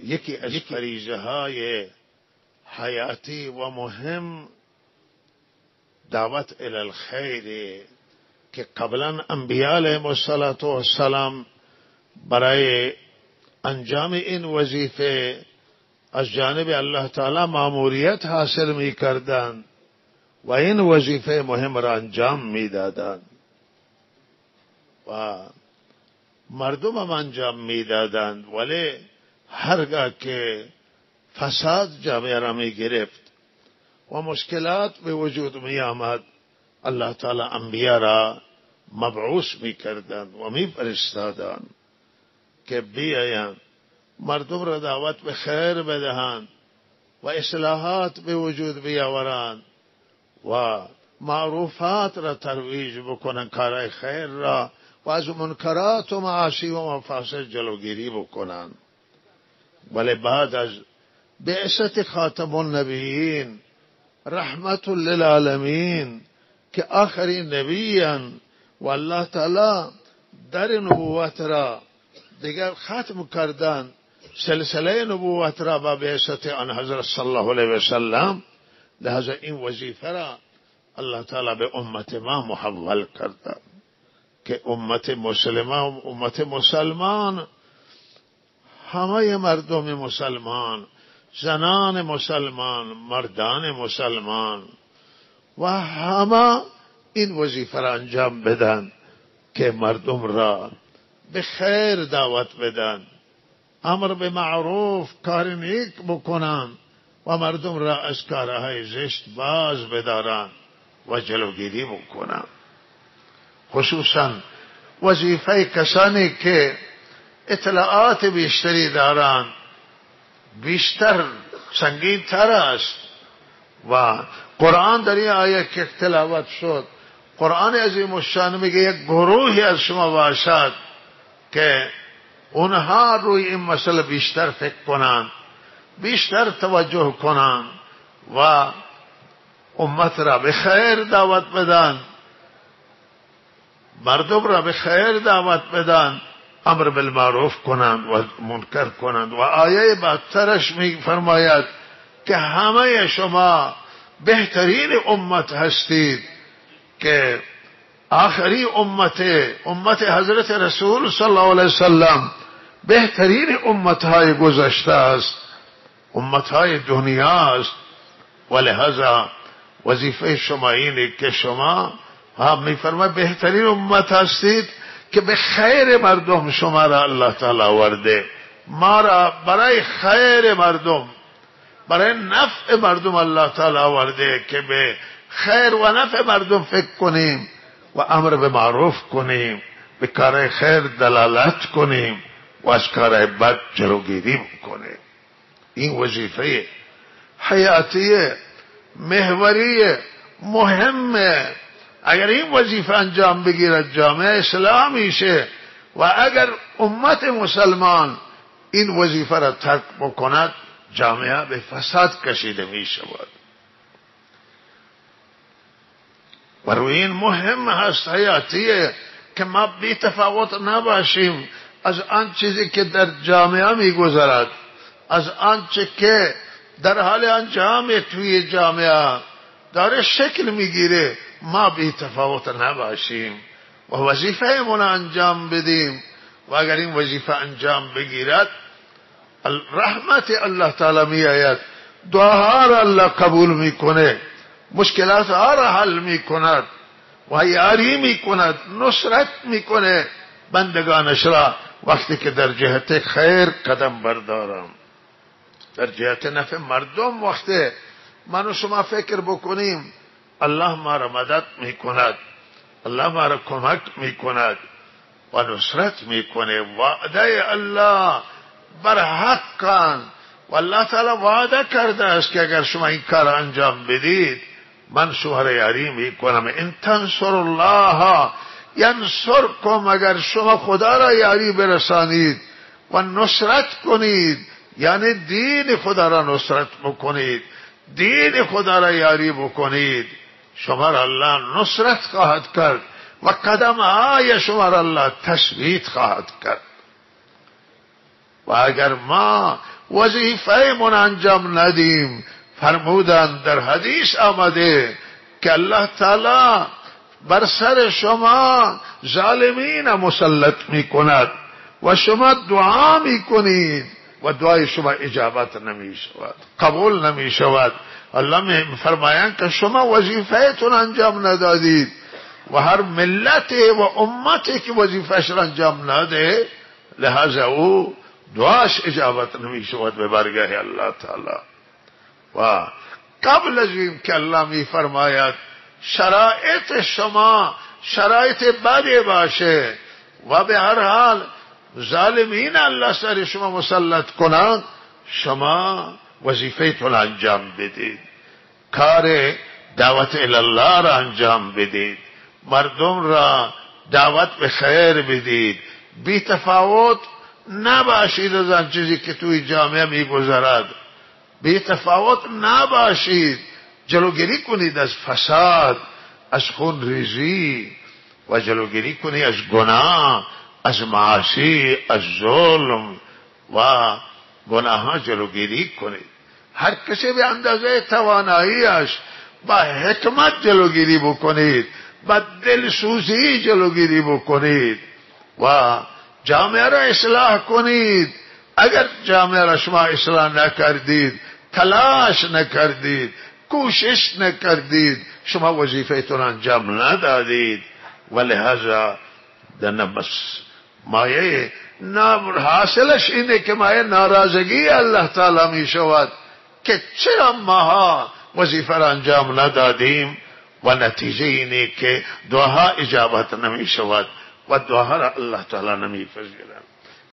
یکی از فریضه های حیاتی و مهم دعوت الی الخیر که قبلا انبیاء علیهم السلام برای انجام این وظیفه از جانب الله تعالی مأموریت حاصل می کردند و این وظیفه مهم را انجام می دادند و مردم هم انجام می دادند، ولی هرگاه که فساد جامعه را می گرفت و مشکلات به وجود می آمد، الله تعالی انبیاء را مبعوث می کردند و می فرستادند که بیایند مردم را دعوت به خیر بدهند و اصلاحات به وجود بیاورند و معروفات را ترویج بکنند، کارهای خیر را، و از منکرات و معاصی و مفاسد جلوگیری بکنند. ولی بعد از بعثت خاتم النبیین رحمت للعالمین که آخرین نبیان و الله تعالی در نبوت را دیگر ختم کردند، سلسله نبوت را با بعثت آن حضرت صلی الله علیه وسلم، لہذا این وظیفه را الله تعالی به امت ما محول کرده که امت مسلمه و امت مسلمان، همه مردم مسلمان، زنان مسلمان، مردان مسلمان و همه این وظیفه را انجام بدن که مردم را به خیر دعوت بدن، امر به معروف، کار نیک بکنن و مردم را از کارهای زشت باز بدارن و جلوگیری بکنن. خصوصا وظیفه کسانی که اطلاعات بیشتری دارند بیشتر سنگین تر است و قرآن در این آیه که تلاوت شد، قرآن عظیم الشان میگه یک گروهی از شما باشد که اونها روی این مسئله بیشتر فکر کنند، بیشتر توجه کنند و امت را به خیر دعوت بدن، مردم را به خیر دعوت بدن، امر بالمعروف کنند و منکر کنند. و آیه بعدترش می فرماید که همه شما بهترین امت هستید که آخری امت حضرت رسول صلی الله علیه وسلم بهترین امتهای گذشته است، امتهای دنیا است، و لہذا وظیفه شما اینه که شما میفرماید بهترین امت هستید که به خیر مردم شما را الله تعالی آورده، ما را برای خیر مردم، برای نفع مردم الله تعالی آورده که به خیر و نفع مردم فکر کنیم و امر به معروف کنیم، به کار خیر دلالت کنیم و از کار بد جلوگیری کنیم. این وظیفه حیاتی محوری مهمه. اگر این وظیفه انجام بگیرد جامعه اسلامی شه، و اگر امت مسلمان این وظیفه را ترک بکند جامعه به فساد کشیده می شود. و روی این مهم هست حیاتیه که ما بی تفاوت نباشیم از آن چیزی که در جامعه می گذرد، از آنچه که در حال انجام توی جامعه داره شکل میگیره، ما بی تفاوت نباشیم و وظیفه من انجام بدیم. و اگر این وظیفه انجام بگیرد رحمت الله تعالی می آید، دعاها را الله قبول میکنه، مشکلات ها را حل میکند و یاری میکند، نصرت میکنه بندگانش را وقتی که در جهت خیر قدم بردارم، در جهت نفع مردم. وقتی من و شما فکر بکنیم الله ما را مدد میکند، الله ما را کمک میکند و نصرت میکنه. وعده الله بر حقا و الله تعالی وعده کرده است که اگر شما این کار انجام بدید من شما را یاری میکنم. ان تنصر الله ینصرکم، اگر شما خدا را یاری برسانید و نصرت کنید، یعنی دین خدا را نصرت بکنید، دین خدا را یاری بکنید، شما را الله نصرت خواهد کرد و قدم های شما را الله تثبیت خواهد کرد. و اگر ما وظیفه من انجام ندیم. فرمودند در حدیث آمده که الله تعالی بر سر شما ظالمین مسلط میکند و شما دعا میکنید و دعای شما اجابت نمی شود، قبول نمی شود. الله می فرمایند که شما وظیفهتون انجام ندادید و هر ملت و امتی که وظیفهش را انجام نده لہذا او دعاش اجابت نمی شود به برگاه الله تعالی. و قبل از این که الله می فرماید شرایط شما شرایط بدی باشه و به هر حال ظالمین الله سر شما مسلط کنند، شما وظیفه‌تون انجام بدید، کار دعوت الله را انجام بدید، مردم را دعوت به خیر بدید، بی تفاوت نباشید از آن چیزی که توی جامعه میگذرد، بی تفاوت نباشید، جلوگیری کنید از فساد، از خون ریزی و جلوگیری کنید از گناه، از معاصی، از ظلم و گناه ها جلوگیری کنید. هر کسی به اندازه تواناییش با حکمت جلوگیری بکنید، با دلسوزی جلوگیری بکنید و جامعه را اصلاح کنید. اگر جامعه را شما اصلاح نکردید، تلاش نکردید، کوشش نکردید، شما وظیفه‌تون انجام ندادید و لہذا بس مایه حاصلش اینه که مایه ناراضگی الله تعالی می شود که چرا ماها وظیفه را انجام ندادیم و نتیجه اینه که دعاها اجابت نمی شود و دعاها را الله تعالی نمی پذیرد.